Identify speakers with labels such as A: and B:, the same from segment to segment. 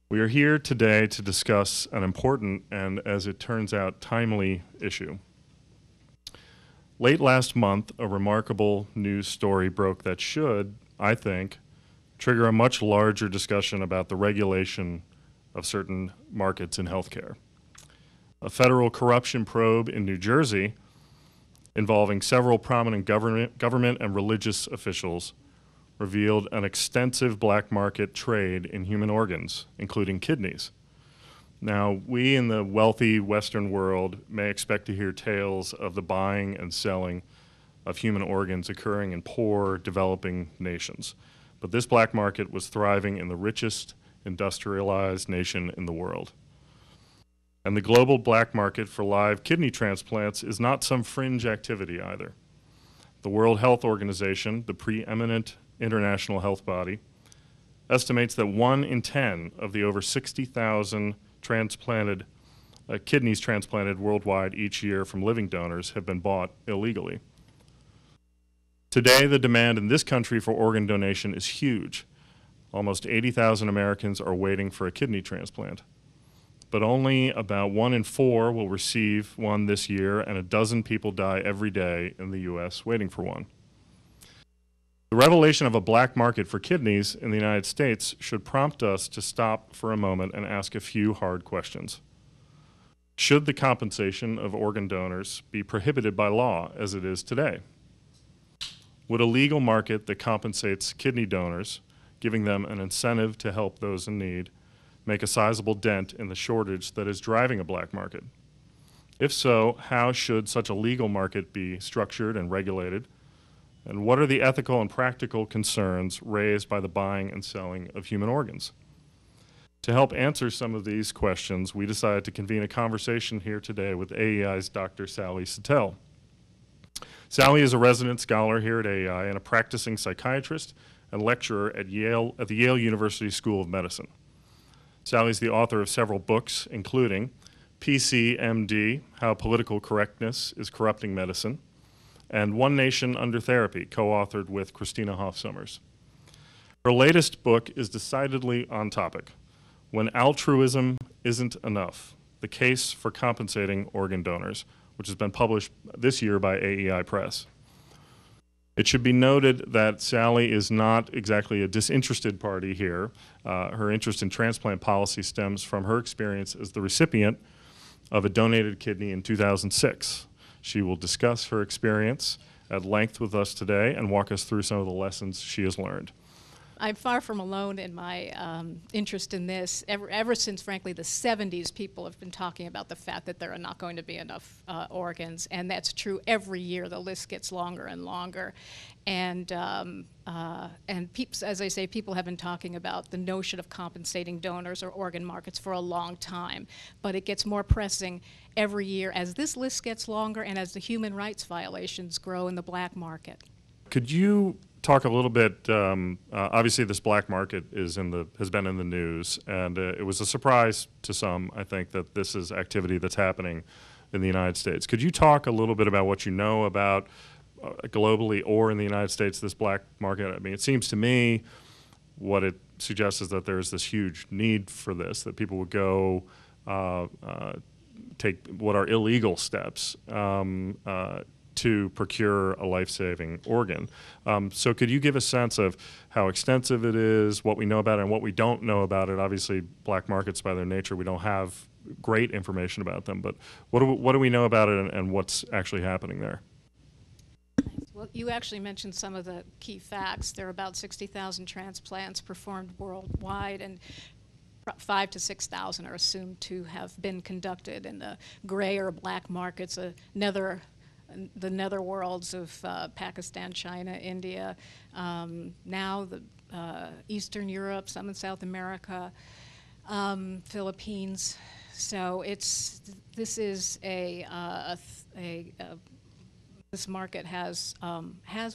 A: We are here today to discuss an important and, as it turns out, timely issue. Late last month, a remarkable news story broke that should, I think, trigger a much larger discussion about the regulation of certain markets in healthcare. A federal corruption probe in New Jersey involving several prominent government and religious officials revealed an extensive black market trade in human organs, including kidneys. Now, we in the wealthy Western world may expect to hear tales of the buying and selling of human organs occurring in poor, developing nations. But this black market was thriving in the richest industrialized nation in the world. And the global black market for live kidney transplants is not some fringe activity either. The World Health Organization, the preeminent international health body, estimates that 1 in 10 of the over 60,000 kidneys transplanted worldwide each year from living donors have been bought illegally. Today, the demand in this country for organ donation is huge. Almost 80,000 Americans are waiting for a kidney transplant. But only about 1 in 4 will receive one this year, and a dozen people die every day in the U.S. waiting for one. The revelation of a black market for kidneys in the United States should prompt us to stop for a moment and ask a few hard questions. Should the compensation of organ donors be prohibited by law as it is today? Would a legal market that compensates kidney donors, giving them an incentive to help those in need, make a sizable dent in the shortage that is driving a black market? If so, how should such a legal market be structured and regulated? And what are the ethical and practical concerns raised by the buying and selling of human organs? To help answer some of these questions, we decided to convene a conversation here today with AEI's Dr. Sally Satel. Sally is a resident scholar here at AEI and a practicing psychiatrist and lecturer at the Yale University School of Medicine. Sally is the author of several books, including PCMD, How Political Correctness is Corrupting Medicine, and One Nation Under Therapy, co-authored with Christina Hoff Sommers. Her latest book is decidedly on topic, When Altruism Isn't Enough, The Case for Compensating Organ Donors, which has been published this year by AEI Press. It should be noted that Sally is not exactly a disinterested party here. Her interest in transplant policy stems from her experience as the recipient of a donated kidney in 2006. She will discuss her experience at length with us today and walk us through some of the lessons she has learned.
B: I'm far from alone in my interest in this. Ever since, frankly, the 70s, people have been talking about the fact that there are not going to be enough organs, and that's true every year. The list gets longer and longer. And as I say, people have been talking about the notion of compensating donors or organ markets for a long time. But it gets more pressing every year as this list gets longer and as the human rights violations grow in the black market.
A: Could you talk a little bit, obviously this black market has been in the news, and it was a surprise to some, I think, that this is activity that's happening in the United States. Could you talk a little bit about what you know about globally or in the United States, this black market? I mean, it seems to me what it suggests is that there's this huge need for this, that people would go take what are illegal steps to procure a life-saving organ. So could you give a sense of how extensive it is, what we know about it, and what we don't know about it? Obviously, black markets by their nature, we don't have great information about them, but what do we know about it and what's actually happening there?
B: Well, you actually mentioned some of the key facts. There are about 60,000 transplants performed worldwide, and 5,000 to 6,000 are assumed to have been conducted in the gray or black markets, the netherworlds of Pakistan, China, India, now the Eastern Europe, some in South America, Philippines. So this market has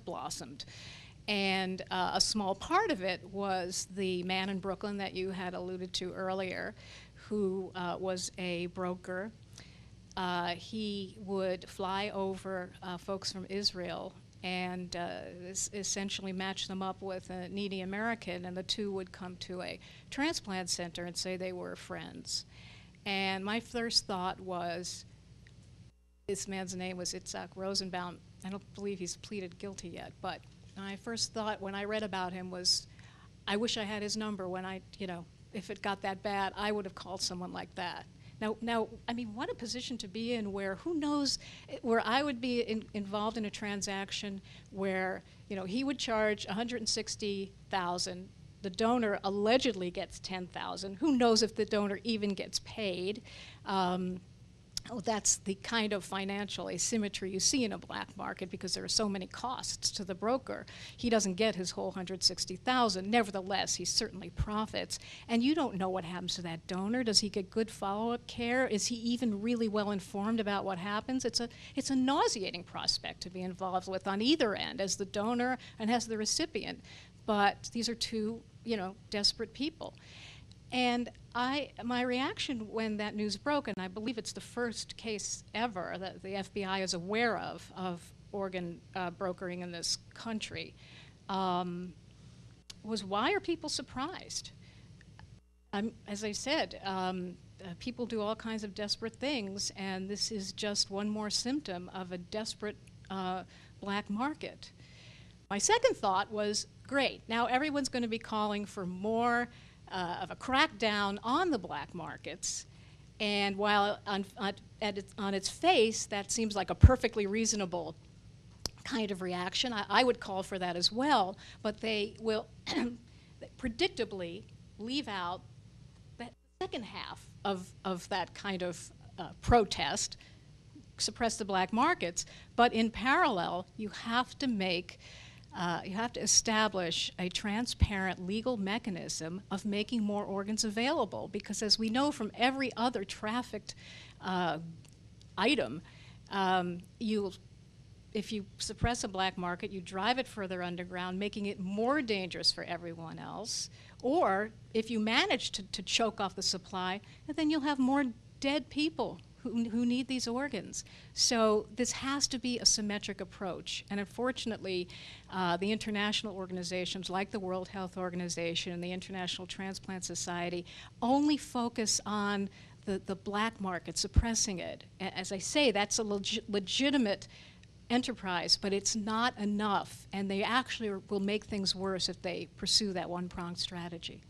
B: blossomed. And a small part of it was the man in Brooklyn that you had alluded to earlier, who was a broker. He would fly over folks from Israel and essentially match them up with a needy American, and the two would come to a transplant center and say they were friends. And my first thought was, this man's name was Itzhak Rosenbaum. I don't believe he's pleaded guilty yet, but my first thought when I read about him was, I wish I had his number when if it got that bad, I would have called someone like that. Now, I mean, what a position to be in where, who knows, where I would be involved in a transaction where, he would charge $160,000, the donor allegedly gets $10,000. Who knows if the donor even gets paid? That's the kind of financial asymmetry you see in a black market because there are so many costs to the broker. He doesn't get his whole $160,000. Nevertheless, he certainly profits. And you don't know what happens to that donor. Does he get good follow-up care? Is he even really well informed about what happens? It's a nauseating prospect to be involved with on either end, as the donor and as the recipient. But these are two, desperate people. And my reaction when that news broke, and I believe it's the first case ever that the FBI is aware of organ brokering in this country, was, why are people surprised? As I said, people do all kinds of desperate things, and this is just one more symptom of a desperate black market. My second thought was, great, now everyone's going to be calling for more of a crackdown on the black markets, and while on its face that seems like a perfectly reasonable kind of reaction, I would call for that as well, but they will predictably leave out that second half of that kind of protest, suppress the black markets, but in parallel you have to establish a transparent legal mechanism of making more organs available, because as we know from every other trafficked item, if you suppress a black market, you drive it further underground, making it more dangerous for everyone else. Or if you manage to choke off the supply, then you'll have more dead people who need these organs. So this has to be a symmetric approach. And unfortunately, the international organizations like the World Health Organization and the International Transplant Society only focus on the black market, suppressing it. As I say, that's a legitimate enterprise, but it's not enough. And they actually will make things worse if they pursue that one-pronged strategy.